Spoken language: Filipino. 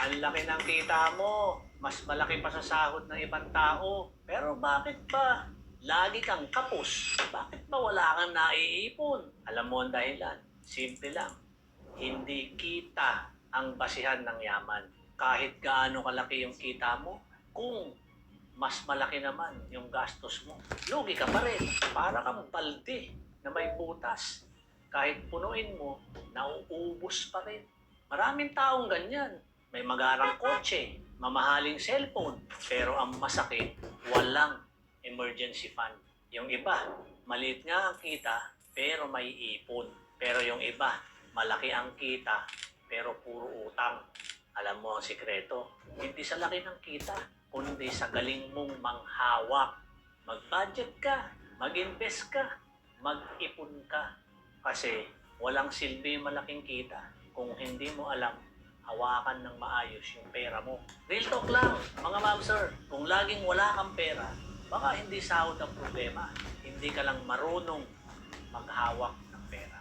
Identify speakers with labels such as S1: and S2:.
S1: Ang laki ng kita mo. Mas malaki pa sa sahod ng ibang tao. Pero bakit ba lagi kang kapos? Bakit ba wala kang naiipon? Alam mo ang dahilan. Simple lang. Hindi kita ang basihan ng yaman. Kahit gaano kalaki yung kita mo, kung mas malaki naman yung gastos mo, lugi ka pa rin. Para kang balde na may butas. Kahit punuin mo, nauubos pa rin. Maraming taong ganyan. May magarang kotse, mamahaling cellphone, pero ang masakit, walang emergency fund. Yung iba, maliit nga ang kita, pero may ipon. Pero yung iba, malaki ang kita, pero puro utang. Alam mo ang sikreto, hindi sa laki ng kita, kundi sa galing mong manghawak. Mag-budget ka, mag-invest ka, mag-ipon ka. Kasi walang silbi malaking kita kung hindi mo alam hawakan ng maayos yung pera mo. Real talk lang, mga ma'am sir, kung laging wala kang pera, baka hindi sahod ang problema. Hindi ka lang marunong maghawak ng pera.